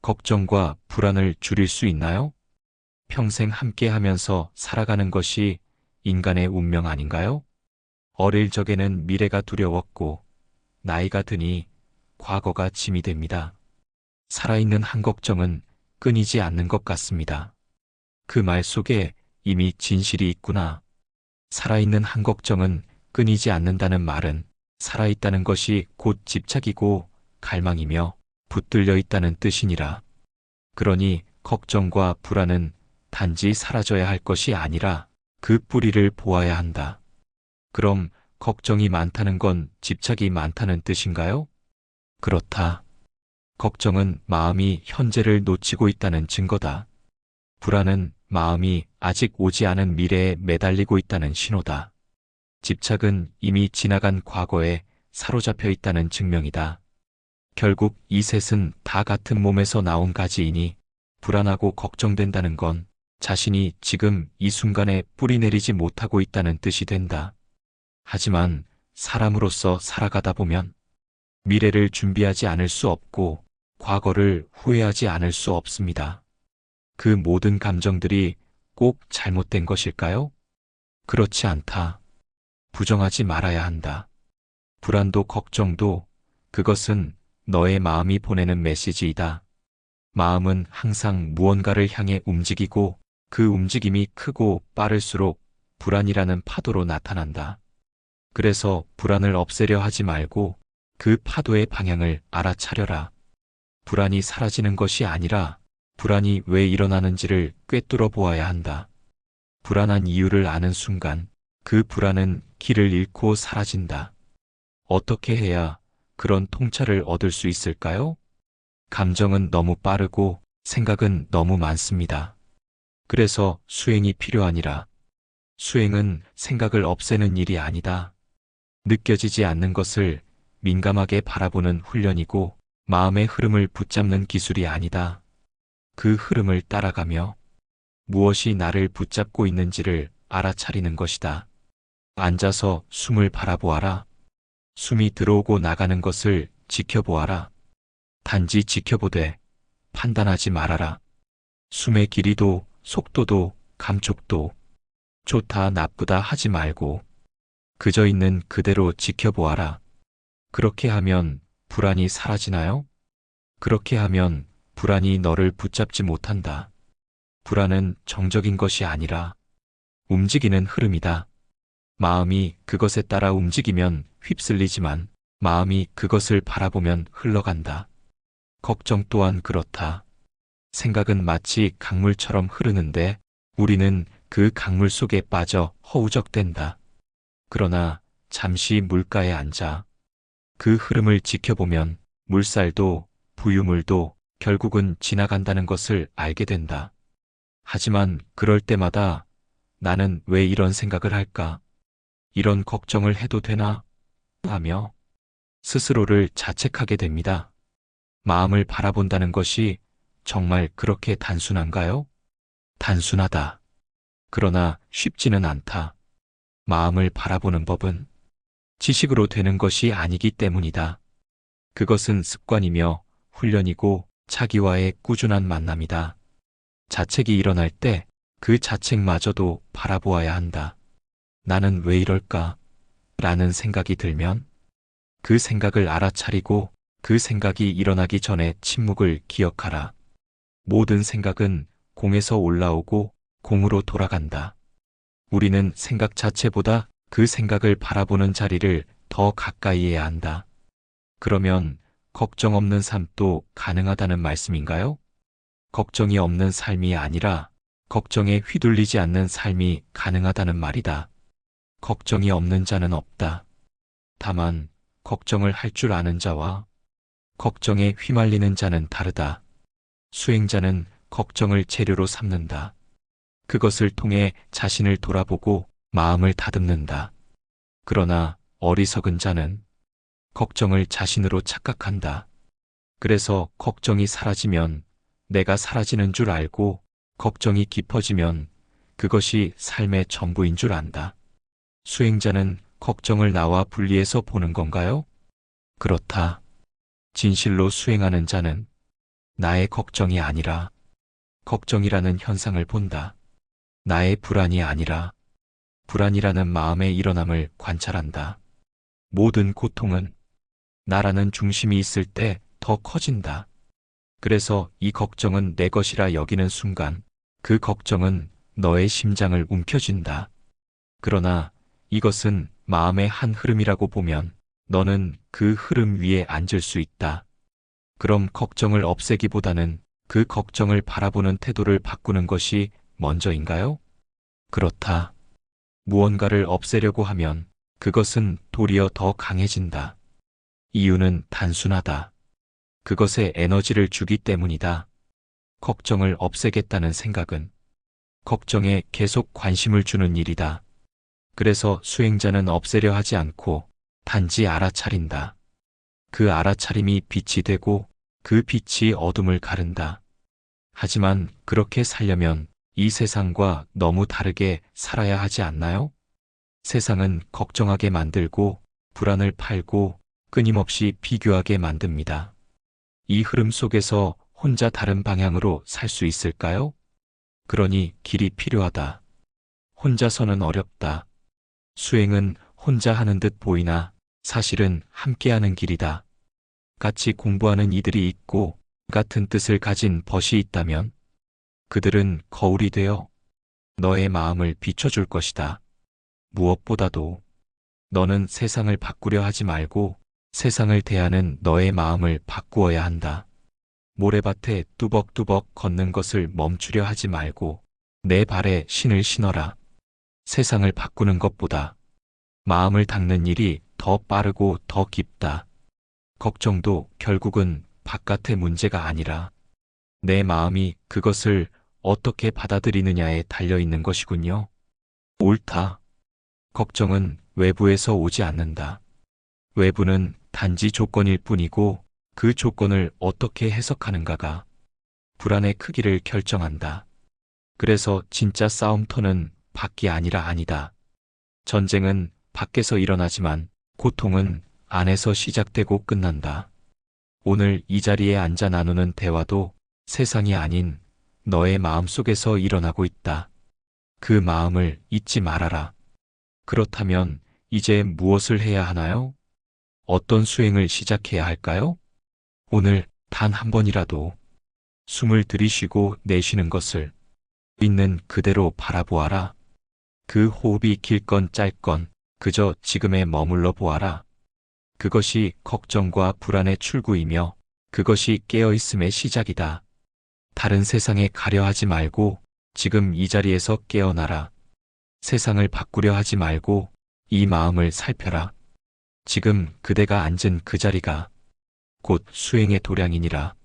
걱정과 불안을 줄일 수 있나요? 평생 함께 하면서 살아가는 것이 인간의 운명 아닌가요? 어릴 적에는 미래가 두려웠고, 나이가 드니 과거가 짐이 됩니다. 살아있는 한 걱정은 끊이지 않는 것 같습니다. 그 말 속에 이미 진실이 있구나. 살아있는 한 걱정은 끊이지 않는다는 말은 살아있다는 것이 곧 집착이고 갈망이며 붙들려 있다는 뜻이니라. 그러니 걱정과 불안은 단지 사라져야 할 것이 아니라 그 뿌리를 보아야 한다. 그럼 걱정이 많다는 건 집착이 많다는 뜻인가요? 그렇다. 걱정은 마음이 현재를 놓치고 있다는 증거다. 불안은 마음이 아직 오지 않은 미래에 매달리고 있다는 신호다. 집착은 이미 지나간 과거에 사로잡혀 있다는 증명이다. 결국 이 셋은 다 같은 몸에서 나온 가지이니 불안하고 걱정된다는 건 자신이 지금 이 순간에 뿌리 내리지 못하고 있다는 뜻이 된다. 하지만 사람으로서 살아가다 보면 미래를 준비하지 않을 수 없고 과거를 후회하지 않을 수 없습니다. 그 모든 감정들이 꼭 잘못된 것일까요? 그렇지 않다. 부정하지 말아야 한다. 불안도 걱정도 그것은 너의 마음이 보내는 메시지이다. 마음은 항상 무언가를 향해 움직이고 그 움직임이 크고 빠를수록 불안이라는 파도로 나타난다. 그래서 불안을 없애려 하지 말고 그 파도의 방향을 알아차려라. 불안이 사라지는 것이 아니라 불안이 왜 일어나는지를 꿰뚫어 보아야 한다. 불안한 이유를 아는 순간 그 불안은 길을 잃고 사라진다. 어떻게 해야 그런 통찰을 얻을 수 있을까요? 감정은 너무 빠르고 생각은 너무 많습니다. 그래서 수행이 필요하니라. 수행은 생각을 없애는 일이 아니다. 느껴지지 않는 것을 민감하게 바라보는 훈련이고 마음의 흐름을 붙잡는 기술이 아니다. 그 흐름을 따라가며 무엇이 나를 붙잡고 있는지를 알아차리는 것이다. 앉아서 숨을 바라보아라. 숨이 들어오고 나가는 것을 지켜보아라. 단지 지켜보되 판단하지 말아라. 숨의 길이도 속도도 감촉도 좋다 나쁘다 하지 말고 그저 있는 그대로 지켜보아라. 그렇게 하면 불안이 사라지나요? 그렇게 하면 불안이 너를 붙잡지 못한다. 불안은 정적인 것이 아니라 움직이는 흐름이다. 마음이 그것에 따라 움직이면 휩쓸리지만 마음이 그것을 바라보면 흘러간다. 걱정 또한 그렇다. 생각은 마치 강물처럼 흐르는데 우리는 그 강물 속에 빠져 허우적댄다. 그러나 잠시 물가에 앉아 그 흐름을 지켜보면 물살도 부유물도 결국은 지나간다는 것을 알게 된다. 하지만 그럴 때마다 나는 왜 이런 생각을 할까? 이런 걱정을 해도 되나? 하며 스스로를 자책하게 됩니다. 마음을 바라본다는 것이 정말 그렇게 단순한가요? 단순하다. 그러나 쉽지는 않다. 마음을 바라보는 법은 지식으로 되는 것이 아니기 때문이다. 그것은 습관이며 훈련이고 자기와의 꾸준한 만남이다. 자책이 일어날 때 그 자책마저도 바라보아야 한다. 나는 왜 이럴까? 라는 생각이 들면 그 생각을 알아차리고 그 생각이 일어나기 전에 침묵을 기억하라. 모든 생각은 공에서 올라오고 공으로 돌아간다. 우리는 생각 자체보다 그 생각을 바라보는 자리를 더 가까이 해야 한다. 그러면 걱정 없는 삶도 가능하다는 말씀인가요? 걱정이 없는 삶이 아니라 걱정에 휘둘리지 않는 삶이 가능하다는 말이다. 걱정이 없는 자는 없다. 다만 걱정을 할 줄 아는 자와 걱정에 휘말리는 자는 다르다. 수행자는 걱정을 재료로 삼는다. 그것을 통해 자신을 돌아보고 마음을 다듬는다. 그러나 어리석은 자는 걱정을 자신으로 착각한다. 그래서 걱정이 사라지면 내가 사라지는 줄 알고 걱정이 깊어지면 그것이 삶의 전부인 줄 안다. 수행자는 걱정을 나와 분리해서 보는 건가요? 그렇다. 진실로 수행하는 자는 나의 걱정이 아니라 걱정이라는 현상을 본다. 나의 불안이 아니라 불안이라는 마음의 일어남을 관찰한다. 모든 고통은 나라는 중심이 있을 때 더 커진다. 그래서 이 걱정은 내 것이라 여기는 순간 그 걱정은 너의 심장을 움켜쥔다. 그러나 이것은 마음의 한 흐름이라고 보면 너는 그 흐름 위에 앉을 수 있다. 그럼 걱정을 없애기보다는 그 걱정을 바라보는 태도를 바꾸는 것이 먼저인가요? 그렇다. 무언가를 없애려고 하면 그것은 도리어 더 강해진다. 이유는 단순하다. 그것에 에너지를 주기 때문이다. 걱정을 없애겠다는 생각은 걱정에 계속 관심을 주는 일이다. 그래서 수행자는 없애려 하지 않고 단지 알아차린다. 그 알아차림이 빛이 되고 그 빛이 어둠을 가른다. 하지만 그렇게 살려면 이 세상과 너무 다르게 살아야 하지 않나요? 세상은 걱정하게 만들고 불안을 팔고 끊임없이 비교하게 만듭니다. 이 흐름 속에서 혼자 다른 방향으로 살 수 있을까요? 그러니 길이 필요하다. 혼자서는 어렵다. 수행은 혼자 하는 듯 보이나 사실은 함께하는 길이다. 같이 공부하는 이들이 있고 같은 뜻을 가진 벗이 있다면 그들은 거울이 되어 너의 마음을 비춰줄 것이다. 무엇보다도 너는 세상을 바꾸려 하지 말고 세상을 대하는 너의 마음을 바꾸어야 한다. 모래밭에 뚜벅뚜벅 걷는 것을 멈추려 하지 말고 내 발에 신을 신어라. 세상을 바꾸는 것보다 마음을 닦는 일이 더 빠르고 더 깊다. 걱정도 결국은 바깥의 문제가 아니라 내 마음이 그것을 어떻게 받아들이느냐에 달려 있는 것이군요. 옳다. 걱정은 외부에서 오지 않는다. 외부는 단지 조건일 뿐이고 그 조건을 어떻게 해석하는가가 불안의 크기를 결정한다. 그래서 진짜 싸움터는 밖이 아니라 안이다. 전쟁은 밖에서 일어나지만 고통은 안에서 시작되고 끝난다. 오늘 이 자리에 앉아 나누는 대화도 세상이 아닌 너의 마음 속에서 일어나고 있다. 그 마음을 잊지 말아라. 그렇다면 이제 무엇을 해야 하나요? 어떤 수행을 시작해야 할까요? 오늘 단 한 번이라도 숨을 들이쉬고 내쉬는 것을 있는 그대로 바라보아라. 그 호흡이 길건 짧건 그저 지금에 머물러 보아라. 그것이 걱정과 불안의 출구이며 그것이 깨어있음의 시작이다. 다른 세상에 가려 하지 말고 지금 이 자리에서 깨어나라. 세상을 바꾸려 하지 말고 이 마음을 살펴라. 지금 그대가 앉은 그 자리가 곧 수행의 도량이니라.